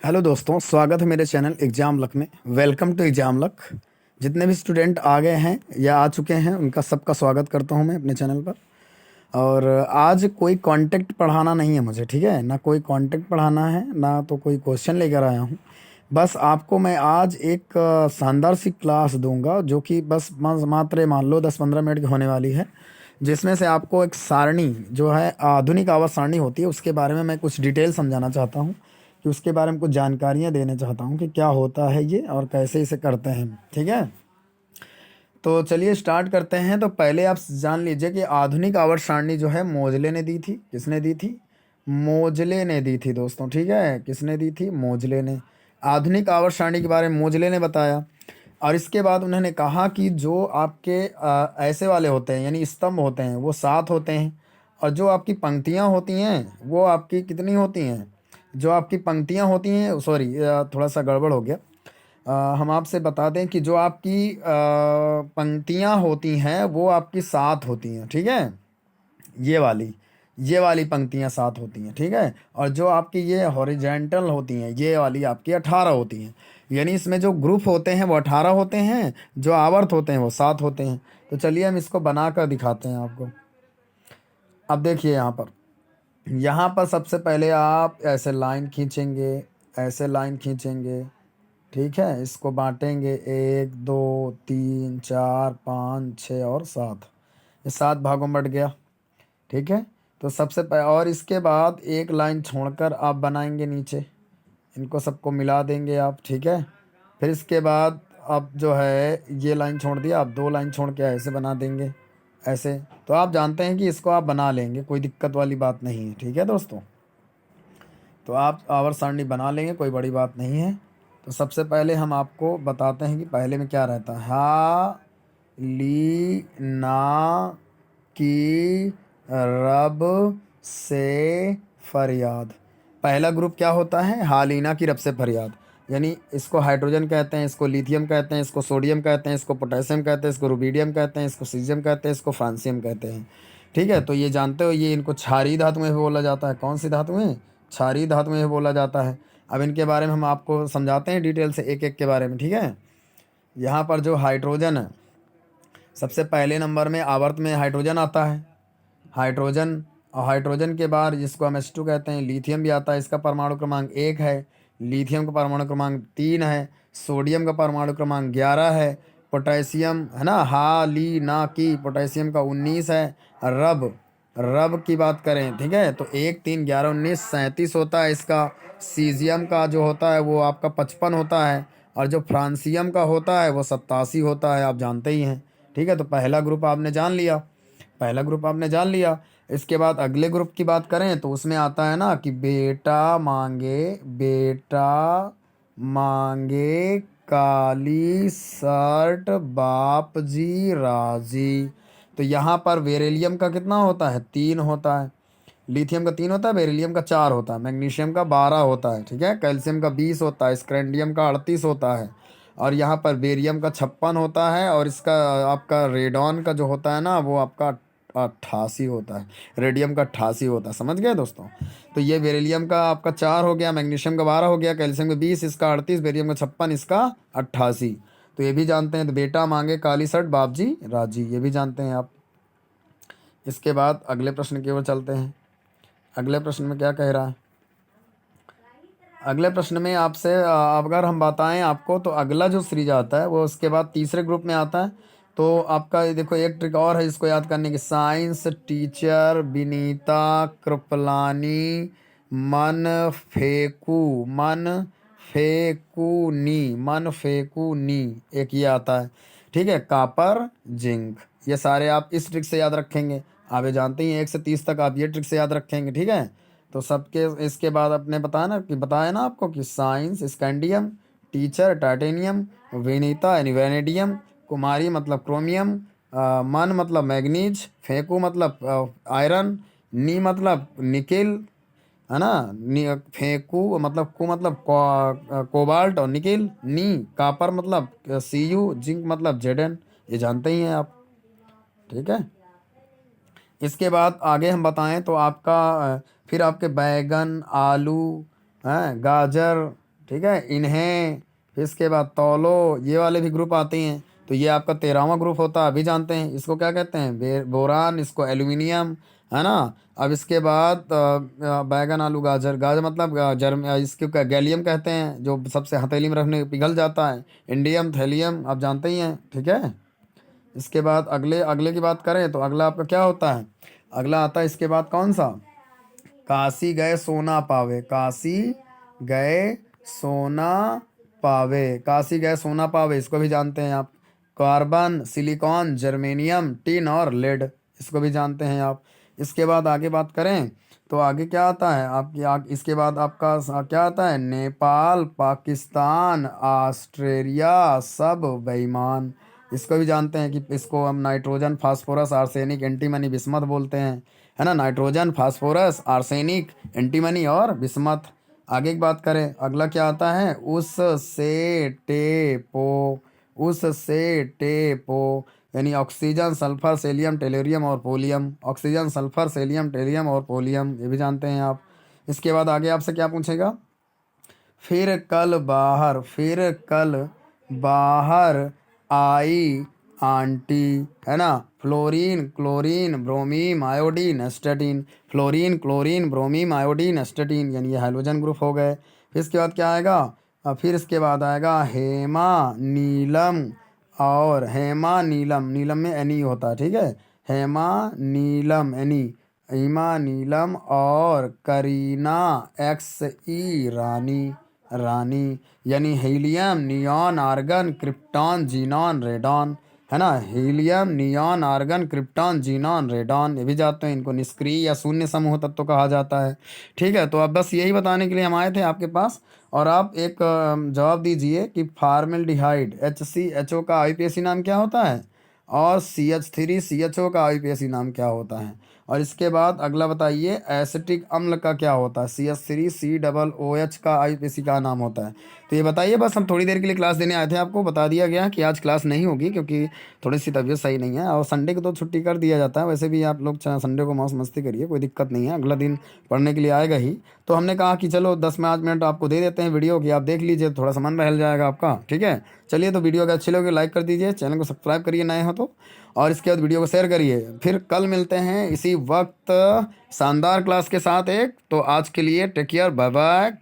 Hello दोस्तों, स्वागत है मेरे चैनल एग्जाम लक में। Welcome to Exam Luck. जितने भी स्टूडेंट आ गए हैं या आ चुके हैं उनका सबका स्वागत करता हूं मैं अपने चैनल पर। और आज कोई कांटेक्ट पढ़ाना नहीं है मुझे, ठीक है ना? कोई कांटेक्ट पढ़ाना है ना तो कोई क्वेश्चन लेकर आया हूं। बस आपको मैं आज एक शानदार सी क्लास दूंगा जो कि बस मात्र मान लो 10-15 मिनट की होने वाली है, जिसमें से आपको एक सारणी जो है आधुनिक आवर्त सारणी होती है उसके बारे में मैं कुछ डिटेल समझाना चाहता हूँ, कि उसके बारे में कुछ जानकारियाँ देना चाहता हूँ कि क्या होता है ये और कैसे इसे करते हैं, ठीक है? तो चलिए स्टार्ट करते हैं। तो पहले आप जान लीजिए कि आधुनिक आवर्त सारणी जो है मोजले ने दी थी। किसने दी थी? मोजले ने दी थी दोस्तों, ठीक है? किसने दी थी? मोजले ने। आधुनिक आवर्त सारणी के बारे में मोजले ने बताया। और इसके बाद उन्होंने कहा कि जो आपके ऐसे वाले होते हैं यानी स्तंभ होते हैं वो 7 होते हैं, और जो आपकी पंक्तियाँ होती हैं वो आपकी कितनी होती हैं? जो आपकी पंक्तियाँ होती हैं, सॉरी थोड़ा सा गड़बड़ हो गया। हम आपसे बता दें कि जो आपकी पंक्तियाँ होती हैं वो आपकी 7 होती हैं, ठीक है? ये वाली पंक्तियाँ 7 होती हैं, ठीक है? और जो आपकी ये हॉरिजेंटल होती हैं ये वाली आपकी 18 होती हैं। यानी इसमें जो ग्रुप होते हैं वो 18 होते हैं, जो आवर्त होते हैं वो 7 होते हैं। तो चलिए हम इसको बना कर दिखाते हैं आपको। अब देखिए यहाँ पर सबसे पहले आप ऐसे लाइन खींचेंगे, ऐसे लाइन खींचेंगे, ठीक है? इसको बांटेंगे 1 2 3 4 5 6 और 7। ये 7 भागों में बट गया, ठीक है? तो सबसे पहले और इसके बाद एक लाइन छोड़कर आप बनाएंगे नीचे, इनको सबको मिला देंगे आप, ठीक है? फिर इसके बाद आप जो है ये लाइन छोड़ दिया, आप 2 लाइन छोड़ के ऐसे बना देंगे, ऐसे। तो आप जानते हैं कि इसको आप बना लेंगे, कोई दिक्कत वाली बात नहीं है, ठीक है दोस्तों? तो आप आवर्त सारणी बना लेंगे, कोई बड़ी बात नहीं है। तो सबसे पहले हम आपको बताते हैं कि पहले में क्या रहता है। हा ली ना की रब से फरियाद। पहला ग्रुप क्या होता है? हालिना की रब से फरियाद। यानी इसको हाइड्रोजन कहते हैं, इसको लिथियम कहते हैं, इसको सोडियम कहते हैं, इसको पोटेशियम कहते हैं, इसको रुबिडियम कहते हैं, इसको सीजियम कहते हैं, इसको फ्रांसियम कहते हैं, ठीक है? तो ये जानते हो, ये इनको क्षारीय धातु में भी बोला जाता है। कौन सी धातु में? क्षारीय धातु में भी बोला जाता है। अब इनके बारे में हम आपको समझाते हैं डिटेल से एक एक के बारे में, ठीक है? यहाँ पर जो हाइड्रोजन है, सबसे पहले नंबर में आवर्त में हाइड्रोजन आता है। हाइड्रोजन, और हाइड्रोजन के बाद जिसको हम H2 कहते हैं, लिथियम भी आता है। इसका परमाणु क्रमांक 1 है, लिथियम का परमाणु क्रमांक 3 है, सोडियम का परमाणु क्रमांक 11 है, पोटेशियम है ना, हा ली ना की, पोटेशियम का 19 है। रब, रब की बात करें, ठीक है, तो 1 3 11 19 37 होता है इसका। सीजियम का जो होता है वो आपका 55 होता है, और जो फ्रांसियम का होता है वो 87 होता है, आप जानते ही हैं, ठीक है? तो पहला ग्रुप आपने जान लिया, पहला ग्रुप आपने जान लिया। इसके बाद अगले ग्रुप की बात करें तो उसमें आता है ना कि बेटा मांगे काली शर्ट बाप जी राजी। तो यहाँ पर बेरिलियम का कितना होता है? 3 होता है। लिथियम का 3 होता है, बेरिलियम का 4 होता है, मैग्नीशियम का 12 होता है, ठीक है? कैल्शियम का 20 होता है, स्क्रैंडियम का 38 होता है, और यहाँ पर बेरियम का 56 होता है, और इसका आपका रेडॉन का जो होता है ना वो आपका 88 होता है, रेडियम का 88 होता है। समझ गए दोस्तों? तो ये बेरिलियम का आपका 4 हो गया, मैग्नीशियम का 12 हो गया, कैल्शियम का 20, इसका 38, बेरियम का 56, इसका 88। तो ये भी जानते हैं। तो बेटा मांगे काली शर्ट बाप जी राजी, ये भी जानते हैं आप। इसके बाद अगले प्रश्न की ओर चलते हैं। अगले प्रश्न में क्या कह रहा है? अगले प्रश्न में आपसे अगर हम बताएं आपको, तो अगला जो सीरीज आता है वो उसके बाद तीसरे ग्रुप में आता है। तो आपका ये देखो एक ट्रिक और है इसको याद करने की। साइंस टीचर विनीता कृपलानी मन फेकू नी, एक ये आता है, ठीक है? कापर जिंक, ये सारे आप इस ट्रिक से याद रखेंगे। आप ये जानते ही हैं 1 से 30 तक आप ये ट्रिक से याद रखेंगे, ठीक है? तो सबके इसके बाद अपने बताया ना आपको कि science scandium, teacher titanium, Vinita यानी वेनेडियम, कुमारी मतलब क्रोमियम, मन मतलब मैग्नीज, फेंकू मतलब आयरन, नी मतलब निकिल, है ना? फेंकू मतलब कोबाल्ट और निकिल, नी कापर मतलब Cu, जिंक मतलब Zn, ये जानते ही हैं आप, ठीक है? इसके बाद आगे हम बताएं तो आपका फिर आपके बैगन, आलू हैं, गाजर, ठीक है, इन्हें। फिर इसके बाद तौलो, ये वाले भी ग्रुप आते हैं। तो ये आपका 13वां ग्रुप होता है, अभी जानते हैं इसको क्या कहते हैं, बोरान, इसको एल्यूमिनियम, है ना। अब इसके बाद बैगन, आलू, गाजर। गाजर मतलब इसको गैलियम कहते हैं, जो सबसे हथेली में रखने पिघल जाता है। इंडियम, थैलियम, आप जानते ही हैं, ठीक है। इसके बाद अगले अगले की बात करें तो अगला आपका क्या होता है, अगला आता है इसके बाद कौन सा, काशी गए सोना पावे। काशी गए सोना पावे, काशी गए सोना पावे, इसको भी जानते हैं आप। कार्बन, सिलिकॉन, जर्मेनियम, टिन और लेड, इसको भी जानते हैं आप। इसके बाद आगे बात करें तो आगे क्या आता है इसके बाद आपका क्या आता है, नेपाल, पाकिस्तान, ऑस्ट्रेलिया सब बेईमान, इसको भी जानते हैं कि इसको हम nitrogen, phosphorus, arsenic, antimony, bismuth बोलते हैं, है ना। नाइट्रोजन, फास्फोरस, आर्सेनिक, एंटीमनी और बिस्मथ। आगे की बात करें, अगला क्या आता है, उससे टेपो। उससे टेपो यानी ऑक्सीजन, सल्फर, सेलियम, टेलोरियम और पोलियम। ऑक्सीजन, सल्फर, सेलियम, टेलियम और पोलियम, ये भी जानते हैं आप। इसके बाद आगे आपसे क्या पूछेगा, फिर कल बाहर आई आंटी, है ना। Fluorine, chlorine, bromine, iodine, एस्टेटिन। Fluorine, chlorine, bromine, iodine, एस्टेटिन, यानी ये हाइड्रोजन ग्रुप हो गए। फिर इसके बाद क्या आएगा, फिर इसके बाद आएगा हेमा, नीलम और हेमा, नीलम, नीलम में एनी होता है, ठीक है। हेमा, नीलम, एनी, हीमा, नीलम और करीना, एक्स ई, रानी, रानी, यानी helium, neon, argon, krypton, xenon, radon, है ना। Helium, neon, argon, krypton, xenon, radon, ये भी जाते हैं, इनको निष्क्रिय या शून्य समूह तत्व कहा जाता है, ठीक है। तो अब बस यही बताने के लिए हम आए थे आपके पास। और आप एक जवाब दीजिए कि फार्मेल्डिहाइड, HCHO का आईपीएसी नाम क्या होता है, और CH3CHO का आईपीएसी नाम क्या होता है। और इसके बाद अगला बताइए, एसिटिक अम्ल का क्या होता है, CH3COOH का आईपीएसी का नाम होता है। तो ये बताइए, बस हम थोड़ी देर के लिए क्लास देने आए थे, आपको बता दिया गया कि आज क्लास नहीं होगी क्योंकि थोड़ी सी तबीयत सही नहीं है, और संडे को तो छुट्टी कर दिया जाता है। वैसे भी आप लोग संडे को मौज मस्ती करिए, कोई दिक्कत नहीं है, अगला दिन पढ़ने के लिए आएगा ही। तो हमने कहा कि चलो 10-5 मिनट आपको दे देते हैं वीडियो की, आप देख लीजिए, थोड़ा सा मन बहल जाएगा आपका, ठीक है। चलिए, तो वीडियो अगर अच्छी लगे लाइक कर दीजिए, चैनल को सब्सक्राइब करिए नए हो तो, और इसके बाद वीडियो को शेयर करिए। फिर कल मिलते हैं इसी वक्त शानदार क्लास के साथ एक। तो आज के लिए टेक केयर, बाय बाय।